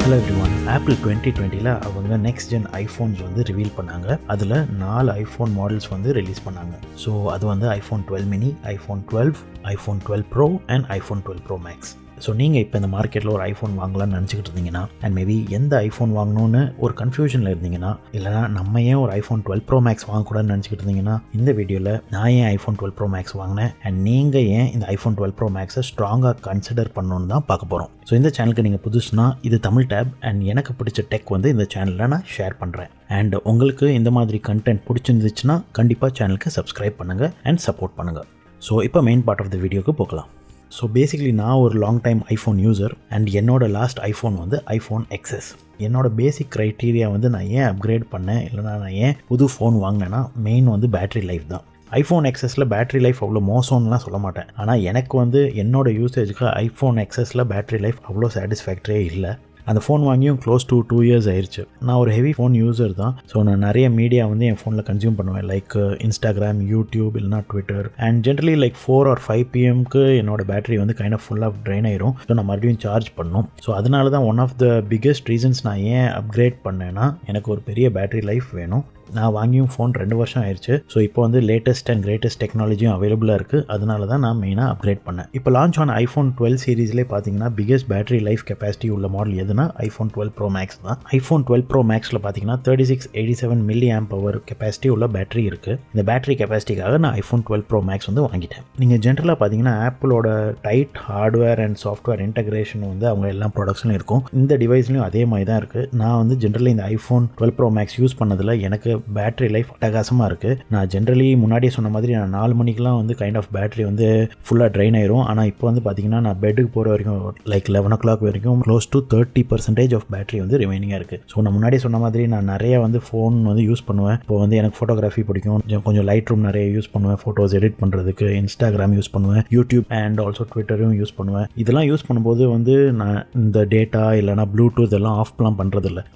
Hello everyone. Apple 2020ல் அவங்க next gen iPhones வந்து ரிவீல் பண்ணாங்க. அதில் 4 ஐஃபோன் மாடல்ஸ் வந்து ரிலீஸ் பண்ணாங்க. ஸோ அது வந்து iPhone 12 mini, iPhone 12, iPhone 12 pro and iPhone 12 pro max. So நீங்கள் இப்போ இந்த மார்க்கெட்டில் ஒரு ஐஃபோன் வாங்கலாம்னு நினச்சிக்கிட்டு இருந்தீங்கன்னா அண்ட் மேபி எந்த ஐஃபோன் வாங்கணும்னு ஒரு கன்ஃபியூஷனில் இருந்தீங்கன்னா, இல்லைனா நம்ம ஏன் ஒரு ஐஃபோன் 12 ப்ரோ மேக்ஸ் வாங்கக்கூடாதுன்னு நினச்சிக்கிட்டு இருந்தீங்கன்னா, இந்த வீடியோவில் நான் ஏன் ஐஃபோன் 12 ப்ரோ மேக்ஸ் வாங்கினேன் அண்ட் நீங்கள் ஏன் இந்த ஐஃபோன் 12 ப்ரோ மேக்ஸை ஸ்ட்ராங்காக கன்சிடர் பண்ணணுன்னு தான் பார்க்க போகிறோம். ஸோ இந்த சேனலுக்கு நீங்கள் புதுசுனா இது தமிழ் டேப் அண்ட் எனக்கு பிடிச்ச டெக் வந்து இந்த சேனலில் நான் ஷேர் பண்ணுறேன். அண்ட் உங்களுக்கு இந்த மாதிரி கண்டென்ட் பிடிச்சிருந்துச்சுன்னா கண்டிப்பாக சேனலுக்கு சப்ஸ்கிரைப் பண்ணுங்கள் அண்ட் சப்போர்ட் பண்ணுங்கள். ஸோ இப்போ மெயின் பார்ட் ஆஃப் த வீடியோக்கு போகலாம். ஸோ பேசிக்லி நான் ஒரு long time iPhone user and என்னோட லாஸ்ட் ஐஃபோன் வந்து ஐஃபோன் XS. என்னோடய பேசிக் க்ரைட்டீரியா வந்து நான் ஏன் அப்கிரேட் பண்ணேன், இல்லைனா நான் ஏன் புது ஃபோன் வாங்கினேன்னா மெயின் வந்து பேட்ரி லைஃப் தான். ஐஃபோன் XSல பேட்ரி லைஃப் அவ்வளோ மோசம்லாம் சொல்ல மாட்டேன். ஆனால் எனக்கு வந்து என்னோடய யூசேஜுக்கு ஐஃபோன் XSல பேட்ரி லைஃப் அவ்வளோ சாட்டிஸ்ஃபேக்டரியே இல்லை. அந்த ஃபோன் வாங்கியும் க்ளோஸ் டு 2 இயர்ஸ் ஆயிடுச்சு. நான் ஒரு ஹெவி ஃபோன் யூசர் தான். ஸோ நான் நிறைய மீடியா வந்து என் ஃபோனில் கன்சியூம் பண்ணுவேன். லைக் இன்ஸ்டாகிராம், யூடியூப், இல்லைனா Twitter. And generally like 4 or 5 PM என்னோட பேட்டரி வந்து கைண்ட் ஆஃப் ஃபுல்லாக ட்ரைன் ஆயிரும். ஸோ நான் மறுபடியும் சார்ஜ் பண்ணணும். ஸோ அதனால தான் one of the biggest reasons நான் ஏன் அப்கிரேட் பண்ணேன்னா, எனக்கு ஒரு பெரிய பேட்டரி லைஃப் வேணும். நான் வாங்கியும் ஃபோன் 2 வருஷம் ஆயிடுச்சு. ஸோ இப்போ வந்து லேட்டஸ்ட் அண்ட் கிரேட்டஸ்ட் டெக்னாலஜியும் அவைலபிளாக இருக்குது. அதனால தான் நான் மெயினாக அப்கிரேட் பண்ணேன். இப்போ லான்ச் ஆன ஐஃபோன் 12 சீரீஸ்லேயே பார்த்தீங்கன்னா பிகெஸ்ட் பேட்டரி லைஃப் கெப்பாசிட்டி உள்ள மாடல் எதுனா ஐஃபோன் 12 ப்ரோ மேக்ஸ் தான். ஐஃபோன் 12 ப்ரோ மேக்ஸில் பார்த்தீங்கன்னா 3687 mAh கெப்பாசிட்டி உள்ள பேட்டரி இருக்குது. இந்த பேட்டரி கெப்பாசிட்டிக்காக நான் ஐஃபோன் 12 ப்ரோ மேக்ஸ் வந்து வாங்கிட்டேன். நீங்கள் ஜென்ரலாக பார்த்தீங்கன்னா ஆப்பிளோட tight hardware and software integration வந்து அவங்க எல்லா ப்ராடக்ட்ஸ்லையும் இருக்கும். இந்த டிவைஸ்லையும் அதே மாதிரி தான் இருக்குது. நான் வந்து ஜென்ரலி இந்த ஐஃபோன் 12 ப்ரோ மேக்ஸ் யூஸ் பண்ணதில் எனக்கு பேட்டரி லைஃப் அட்டகாசமாக இருக்குது. நான் ஜென்ரலி முன்னாடியே சொன்ன மாதிரி நான் 4 மணிக்கெலாம் வந்து கைண்ட் ஆஃப் பேட்டரி வந்து ஃபுல்லாக ட்ரைன் ஆயிரும். ஆனால் இப்போ வந்து பார்த்தீங்கன்னா நான் பெட்டுக்கு போகிற வரைக்கும் லைக் 11 o'clock வரைக்கும் க்ளோஸ் டு 30% ஆஃப் பேட்டரி வந்து ரிமைனிங்காக இருக்குது. ஸோ நான் முன்னாடியே சொன்ன மாதிரி நான் நிறைய வந்து ஃபோன் வந்து யூஸ் பண்ணுவேன். இப்போ வந்து எனக்கு ஃபோட்டோகிராஃபி பிடிக்கும். கொஞ்சம் லைட் ரூம் நிறைய யூஸ் பண்ணுவேன் ஃபோட்டோஸ் எடிட் பண்ணுறதுக்கு. இன்ஸ்டாகிராம் யூஸ் பண்ணுவேன், யூடியூப் அண்ட் ஆல்சோ ட்விட்டரும் யூஸ் பண்ணுவேன். இதெல்லாம் யூஸ் பண்ணும்போது வந்து நான் இந்த டேட்டா இல்லைனா ப்ளூடூத் எல்லாம் ஆஃப்லாம் பண்ணுறதில்ல.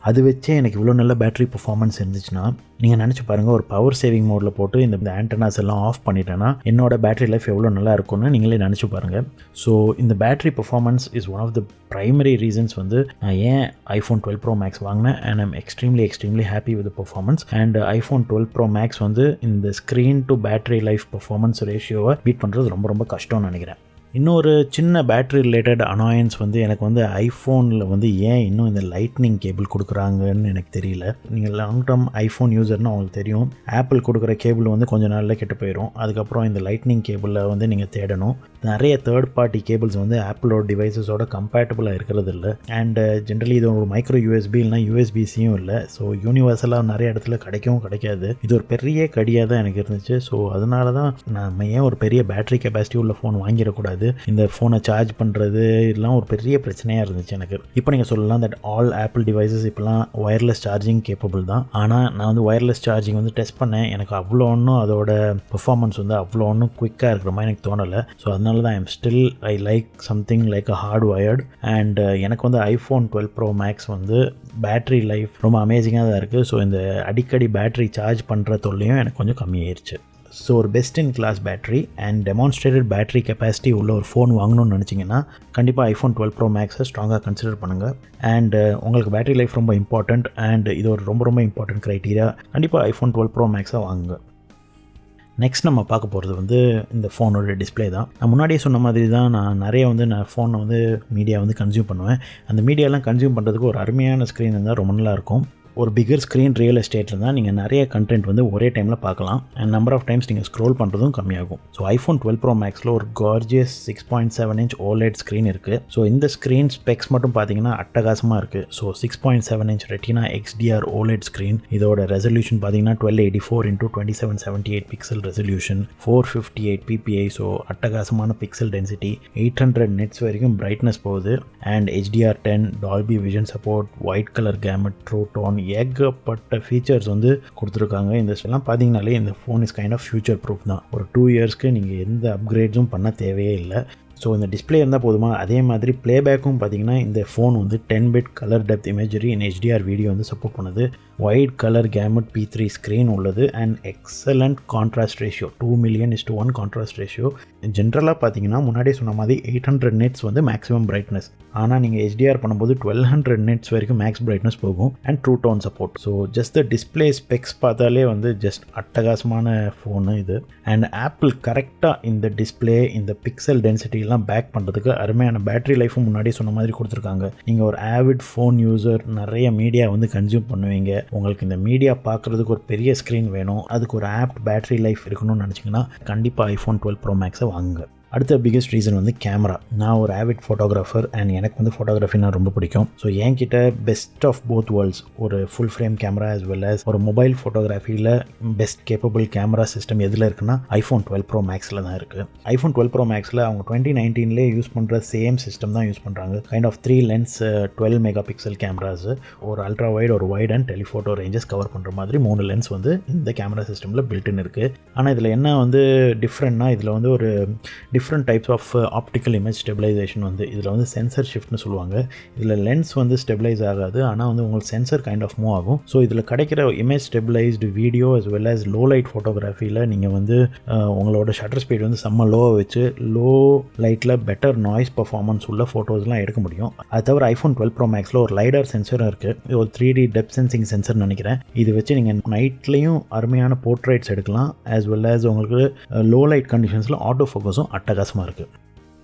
அது வச்சே எனக்கு இவ்வளோ நல்ல பேட்டரி பர்ஃபார்மன்ஸ் இருந்துச்சுன்னா நீங்கள் நினச்சி பாருங்கள், ஒரு பவர் சேவிங் மோடில் போட்டு இந்த ஆண்டனாஸ் எல்லாம் ஆஃப் பண்ணிட்டேன்னா என்னோட பேட்டரி லைஃப் எவ்வளோ நல்லா இருக்கும்னு நீங்களே நினச்சி பாருங்கள். ஸோ இந்த battery performance is one of the primary reasons வந்து நான் ஏன் ஐஃபோன் 12 ப்ரோ மேக்ஸ் வாங்கினேன். And I'm extremely happy with performance. And iPhone 12 pro max வந்து இந்த screen to battery life performance ரேஷியோவை பீட் பண்ணுறது ரொம்ப ரொம்ப கஷ்டம்னு நினைக்கிறேன். இன்னொரு சின்ன பேட்ரி ரிலேட்டட் அனாயன்ஸ் வந்து எனக்கு வந்து ஐஃபோனில் வந்து ஏன் இன்னும் இந்த லைட்னிங் கேபிள் கொடுக்குறாங்கன்னு எனக்கு தெரியல. நீங்கள் லாங் டேர்ம் ஐஃபோன் யூசர்னு அவங்களுக்கு தெரியும். ஆப்பிள் கொடுக்குற கேபிள் வந்து கொஞ்சம் நாளில் கெட்டு போயிடும். அதுக்கப்புறம் இந்த லைட்னிங் கேபிளில் வந்து நீங்கள் தேடணும். நிறைய தேர்ட் பார்ட்டி கேபிள்ஸ் வந்து ஆப்பிளோட டிவைசஸோட கம்பேட்டபிளாக இருக்கிறது இல்லை. அண்ட் ஜென்ரலி இது ஒரு மைக்ரோ யூஎஸ்பி இல்லைனா யூஎஸ்பிசியும் இல்லை. ஸோ யூனிவர்சலாக நிறைய இடத்துல கிடைக்காது. இது ஒரு பெரிய கடியாக தான் எனக்கு இருந்துச்சு. ஸோ அதனால தான் நம்ம ஏன் ஒரு பெரிய பேட்டரி கெப்பாசிட்டி உள்ள ஃபோன் வாங்கிடக்கூடாது, இந்த ஃபோனை சார்ஜ் பண்ணுறது இதெல்லாம் ஒரு பெரிய பிரச்சனையாக இருந்துச்சு எனக்கு. இப்போ நீங்கள் சொல்லலாம் தட் ஆல் ஆப்பிள் டிவைசஸ் இப்போலாம் ஒயர்லெஸ் சார்ஜிங் கேப்பபிள் தான். ஆனால் நான் வந்து ஒயர்லெஸ் சார்ஜிங் வந்து டெஸ்ட் பண்ணேன். எனக்கு அவ்வளோ ஒன்றும் அதோட பெர்ஃபார்மன்ஸ் வந்து அவ்வளோ ஒன்றும் குயிக்காக இருக்கிற மாதிரி எனக்கு தோணலை. ஸோ அதனால தான் I like something like a hard wired. And எனக்கு வந்து ஐஃபோன் 12 ப்ரோ மேக்ஸ் வந்து பேட்ரி லைஃப் ரொம்ப அமேசிங்காக தான் இருக்குது. ஸோ இந்த அடிக்கடி பேட்ரி சார்ஜ் பண்ணுற தொல்லையும் எனக்கு கொஞ்சம் கம்மியாயிருச்சு. ஸோ ஒரு best in class battery and demonstrated battery capacity உள்ள ஒரு ஃபோன் வாங்கணும்னு நினச்சிங்கன்னா கண்டிப்பாக ஐஃபோன் 12 ப்ரோ மேக்ஸை ஸ்ட்ராங்காக கன்சிடர் பண்ணுங்கள். அண்ட் உங்களுக்கு பேட்டரி லைஃப் ரொம்ப இம்பார்ட்டண்ட் அண்ட் இது ஒரு ரொம்ப ரொம்ப இம்பார்ட்டன்ட் க்ரைட்டீரியா. கண்டிப்பாக ஐஃபோன் 12 ப்ரோ மேக்ஸாக வாங்குங்க. நெக்ஸ்ட் நம்ம பார்க்க போகிறது வந்து இந்த ஃபோனோட டிஸ்பிளே தான். நான் முன்னாடியே சொன்ன மாதிரி தான் நான் நிறைய வந்து நான் ஃபோனை வந்து மீடியா வந்து கன்சியூம் பண்ணுவேன். அந்த மீடியாலாம் கன்சியூம் பண்ணுறதுக்கு ஒரு அருமையான ஸ்க்ரீன் இருந்தால் ரொம்ப நல்லா இருக்கும். ஒரு பிகர் ஸ்க்ரீன் ரியல் எஸ்டேட்டில் தான் நீங்கள் நிறைய கண்டென்ட் வந்து ஒரே டைமில் பார்க்கலாம். அண்ட் நம்பர் ஆஃப் டைம்ஸ் நீங்கள் ஸ்க்ரோல் பண்ணுறதும் கம்மியாகும். ஸோ ஐஃபோன் 12 ப்ரோ மேக்ஸில் ஒரு கார்ஜியஸ் 6.7 inch OLED ஸ்க்ரீன் இருக்குது. ஸோ இந்த ஸ்க்ரீன் ஸ்பெக்ஸ் மட்டும் பார்த்தீங்கன்னா அட்டகாசமாக இருக்குது. So 6.7 inch retina XDR OLED screen. இதோட ரெசல்யூஷன் பார்த்தீங்கன்னா 1284x2778 pixel resolution, 458 ppi. So அட்டகாசமான பிக்சல் டென்சிட்டி, 800 nits வரைக்கும் பிரைட்னஸ் போகுது. And HDR10, Dolby Vision support, white colour gamut, true tone, ஏகப்பட்ட ஃபீச்சர்ஸ் வந்து கொடுத்துருக்காங்க. இந்த எல்லாம் பார்த்தீங்கனாலே இந்த phone is kind of future proof தான். ஒரு 2 இயர்ஸ்க்கு நீங்கள் எந்த அப்கிரேட்ஸும் பண்ண தேவையே இல்லை. ஸோ இந்த டிஸ்பிளே இருந்தால் போதுமா. அதே மாதிரி ப்ளேபேக்கும் பார்த்தீங்கன்னா இந்த ஃபோன் வந்து 10 bit colour depth imagery in HDR video வந்து சப்போர்ட் பண்ணுது. Wide colour gamut P3 screen உள்ளது and excellent contrast ratio 2:1 contrast ratio. ஜென்ரலாக பார்த்தீங்கன்னா முன்னாடியே சொன்ன மாதிரி 800 nits வந்து மேக்ஸிமம் பிரைட்னஸ். ஆனால் நீங்கள் HDR பண்ணும்போது 1200 nits வரைக்கும் மேக்ஸ் பிரைட்னஸ் போகும் and true tone support. So just the display specs பார்த்தாலே வந்து ஜஸ்ட் அட்டகாசமான ஃபோனு இது. அண்ட் ஆப்பிள் கரெக்டாக இந்த டிஸ்பிளே இந்த பிக்சல் டென்சிட்டிலாம் பேக் பண்ணுறதுக்கு அருமையான பேட்டரி லைஃபும் முன்னாடியே சொன்ன மாதிரி கொடுத்துருக்காங்க. நீங்கள் ஒரு ஆவிட் ஃபோன் யூசர், நிறைய மீடியா வந்து கன்சியூம் பண்ணுவீங்க, உங்களுக்கு இந்த மீடியா பார்க்குறதுக்கு ஒரு பெரிய ஸ்க்ரீன் வேணும், அதுக்கு ஒரு ஆப்ட் பேட்டரி லைஃப் இருக்கணும்னு நினச்சிங்கன்னா கண்டிப்பாக iPhone 12 Pro Maxை வாங்குங்க. அடுத்த பிக்கஸ்ட் ரீசன் வந்து கேமரா. நான் ஒரு ஆவிட் ஃபோட்டோகிராஃபர் அண்ட் எனக்கு வந்து ஃபோட்டோகிராஃபினா ரொம்ப பிடிக்கும். ஸோ என்கிட்ட பெஸ்ட் ஆஃப் போத் வேர்ல்ட்ஸ், ஒரு full frame camera as well as ஒரு மொபைல் ஃபோட்டோகிராஃபியில் பெஸ்ட் கேப்பபிள் கேமரா சிஸ்டம் எதில் இருக்குன்னா iPhone 12 Pro Maxில் தான் இருக்குது. iPhone 12 Pro Maxில் அவங்க 2019 யூஸ் பண்ணுற சேம் சிஸ்டம் தான் யூஸ் பண்ணுறாங்க. Kind of 3 lens 12 megapixel cameras, ஒரு அல்ட்ரா வைட், ஒரு wide and telephoto ranges cover பண்ணுற மாதிரி 3 லென்ஸ் வந்து இந்த கேமரா சிஸ்டமில் பில்ட்இன் இருக்குது. ஆனால் இதில் என்ன வந்து டிஃப்ரெண்ட்னா, இதில் வந்து ஒரு different types of optical image stabilisation வந்து இதில் வந்து சென்சர் ஷிஃப்ட்னு சொல்லுவாங்க. இதில் லென்ஸ் வந்து ஸ்டெபிலைஸ் ஆகாது, ஆனால் வந்து உங்களுக்கு சென்சர் கைண்ட் ஆஃப் மூவ் ஆகும். ஸோ இதில் கிடைக்கிற image stabilised video as well as low light ஃபோட்டோகிராஃபியில் நீங்கள் வந்து உங்களோட ஷட்டர் ஸ்பீட் வந்து செம்ம லோவாக வச்சு லோ லைட்டில் பெட்டர் நாய்ஸ் பர்ஃபார்மன்ஸ் உள்ள ஃபோட்டோஸ்லாம் எடுக்க முடியும். அது தவிர iPhone 12 Pro Maxில் ஒரு லைடார் சென்சரும் இருக்குது. இது ஒரு 3D டெப்த் சென்சிங் சென்சர் நினைக்கிறேன். இது வச்சு நீங்கள் நைட்லேயும் அருமையான போர்ட்ரேட்ஸ் எடுக்கலாம் as well as உங்களுக்கு லோ லைட் கண்டிஷன்ஸில் ஆட்டோ ஃபோக்கஸும் அட்டகாசமாக இருக்குது.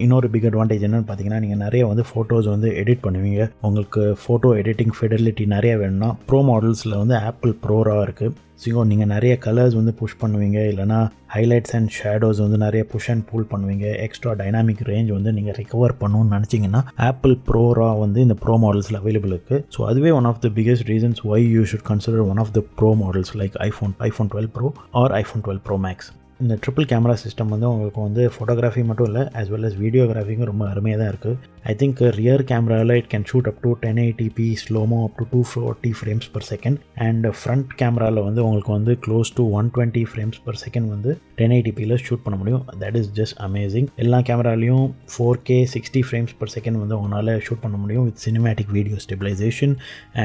இன்னொரு பிக் அட்வான்டேஜ் என்னென்னு பார்த்தீங்கன்னா, நீங்கள் நிறைய வந்து ஃபோட்டோஸ் வந்து எடிட் பண்ணுவீங்க. உங்களுக்கு ஃபோட்டோ எடிட்டிங் ஃபெடலிட்டி நிறைய வேணும்னா ப்ரோ மாடல்ஸில் வந்து ஆப்பிள் ப்ரோராக இருக்குது. ஸோ நீங்கள் நிறைய கலர்ஸ் வந்து புஷ் பண்ணுவீங்க, இல்லைனா ஹைலைட்ஸ் அண்ட் ஷேடோஸ் வந்து நிறைய புஷ் அண்ட் பூல் பண்ணுவீங்க, எக்ஸ்ட்ரா டைனாமிக் ரேஞ்ச் வந்து நீங்கள் ரிகவர் பண்ணணும்னு நினச்சிங்கன்னா ஆப்பிள் ப்ரோரா வந்து இந்த ப்ரோ மாடல்ஸில் அவைலபிள் இருக்குது. ஸோ அதுவே one of the biggest reasons why you should consider one of the pro models like iPhone 12 Pro or iPhone 12 Pro Max. இந்த ட்ரிபிள் கேமரா சிஸ்டம் வந்து உங்களுக்கு வந்து ஃபோட்டோகிராஃபி மட்டும் இல்லை as well as வீடியோகிராஃபிக்கும் ரொம்ப அருமையாக தான் இருக்குது. ஐ திங்க் ரியர் கேமராவில் it can shoot up to 1080p slo-mo up to 240 frames per second and front கேமராவில் வந்து உங்களுக்கு வந்து close to 120 frames per second வந்து 1080pயில் ஷூட் பண்ண முடியும். That is just amazing. எல்லா கேமராலையும் 4K 60 frames per second வந்து உங்களால் ஷூட் பண்ண முடியும் with cinematic video stabilisation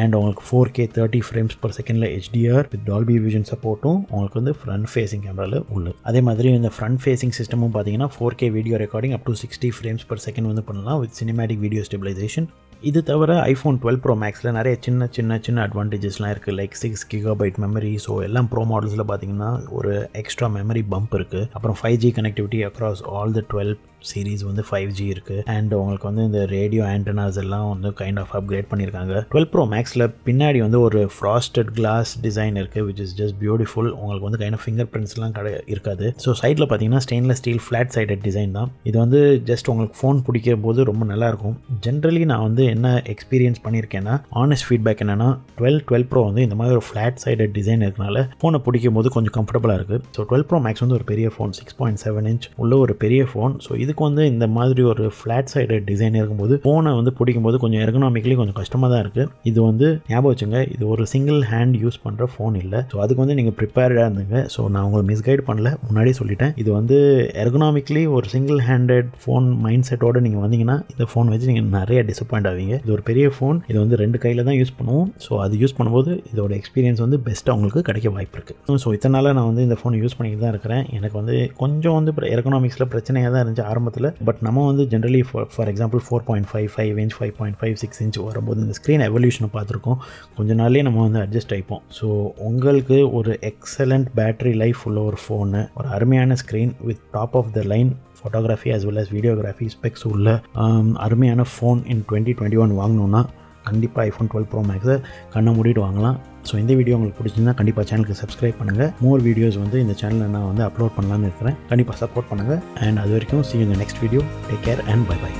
and உங்களுக்கு 4K 30 frames per secondல HDR வித் டால்பி விஷன் சப்போர்ட்டும் உங்களுக்கு வந்து ஃப்ரண்ட் ஃபேஸிங் கேமராவில் உள்ளது. அதே மாதிரி இந்த ஃப்ரண்ட் ஃபேஸிங் சிஸ்டமும் பார்த்தீங்கன்னா 4K video recording up to 60 frames per second வந்து பண்ணலாம் வித் சினிமேட்டிக் வீடியோ ஸ்டெபிலைசேஷன். இது தவிர iPhone 12 Pro Maxில் நிறைய சின்ன அட்வான்டேஜஸ்லாம் இருக்குது. Like 6 GB memory. ஸோ எல்லாம் ப்ரோ மாடல்ஸில் பார்த்தீங்கன்னா ஒரு எக்ஸ்ட்ரா மெமரி பம்ப் இருக்குது. அப்புறம் 5G connectivity across all the 12 series வந்து 5G இருக்குது. அண்ட் உங்களுக்கு வந்து இந்த ரேடியோ ஆண்டனாஸ் எல்லாம் வந்து கைண்ட் ஆஃப் அப்கிரேட் பண்ணியிருக்காங்க. 12 Pro Maxில் பின்னாடி வந்து ஒரு ஃப்ராஸ்டட் கிளாஸ் டிசைன் இருக்குது விச் இஸ் ஜஸ்ட் பியூட்டிஃபுல். உங்களுக்கு வந்து கைண்ட் ஆஃப் ஃபிங்கர் பிரிண்ட்ஸ்லாம் இருக்காது. ஸோ சைடில் பார்த்தீங்கன்னா stainless steel flat sided design தான். இது வந்து ஜஸ்ட் உங்களுக்கு ஃபோன் பிடிக்கும் போது ரொம்ப நல்லாயிருக்கும். ஜென்ரலி நான் வந்து என்ன எக்ஸ்பீரியன்ஸ் பண்ணியிருக்கேன்னா, ஆனஸ்ட் ஃபீட்பேக் என்னென்னா 12 Pro வந்து இந்த மாதிரி ஒரு ஃப்ளாட் சைடட் டிசைன் இருக்கனால ஃபோனை பிடிக்கும் போது கொஞ்சம் கம்ஃபர்டபுளாக இருக்குது. ஸோ 12 Pro Max வந்து ஒரு பெரிய ஃபோன், 6.7 inch உள்ள ஒரு பெரிய ஃபோன். ஸோ இதுக்கு வந்து இந்த மாதிரி ஒரு ஃப்ளாட் சைடட் டிசைன் இருக்கும்போது ஃபோனை வந்து பிடிக்கும்போது கொஞ்சம் எர்கனாமிக்கலி கொஞ்சம் கஷ்டமாக தான் இருக்குது. இது வந்து ஞாபகம் வச்சுங்க, இது ஒரு சிங்கிள் ஹேண்ட் யூஸ் பண்ணுற ஃபோன் இல்லை. ஸோ அதுக்கு வந்து நீங்கள் ப்ரிப்பேர்டாக இருந்துங்க. ஸோ நான் உங்களை மிஸ்கைட் பண்ணல, முன்னாடியே சொல்லிட்டேன். இது வந்து எர்கனாமிக்கலி ஒரு சிங்கிள் ஹேண்டட் ஃபோன் மைண்ட் செட்டோடு நீங்கள் வந்தீங்கன்னா இந்த ஃபோன் வச்சு நீங்கள் நிறைய டிசப்பாயிண்ட் ஆவீங்க. இது ஒரு பெரிய ஃபோன், இது வந்து 2 கையில் தான் யூஸ் பண்ணுவோம். ஸோ அது யூஸ் பண்ணும்போது இதோட எக்ஸ்பீரியன்ஸ் வந்து பெஸ்ட்டாக உங்களுக்கு கிடைக்க வாய்ப்பு இருக்குது. ஸோ இத்தனை நாளாக நான் வந்து இந்த ஃபோனை யூஸ் பண்ணிட்டு தான் இருக்கிறேன். எனக்கு வந்து கொஞ்சம் வந்து எர்கனாமிக்ஸில் பிரச்சனையாக தான் இருந்துச்சு ஆரம்பத்தில். பட் நம்ம வந்து generally for example 4.5 inch 5.5 6 inch வரும்போது இந்த ஸ்க்ரீன் எவல்யூஷனை பார்த்துருக்கோம். கொஞ்ச நாள்லேயே நம்ம வந்து அட்ஜஸ்ட் ஆகிப்போம். ஸோ உங்களுக்கு ஒரு எக்ஸலண்ட் பேட்டரி லைஃப் உள்ள ஒரு ஃபோனு, ஒரு அருமையான screen with top of the line photography as well as videography specs உள்ள அருமையான ஃபோன் இன் 2021 வாங்கணுன்னா கண்டிப்பாக iPhone 12 Pro Maxை கண்ணை மூடிட்டு வாங்கலாம். ஸோ இந்த வீடியோ உங்களுக்கு பிடிச்சிருந்தா கண்டிப்பாக சேனலுக்கு சப்ஸ்கிரைப் பண்ணுங்கள். மோர் வீடியோஸ் வந்து இந்த சேனலில் நான் வந்து அப்லோட் பண்ணலான்னு இருக்கிறேன். கண்டிப்பாக சப்போர்ட் பண்ணுங்கள். அண்ட் அது வரைக்கும் see you in the next video. Take care and bye bye.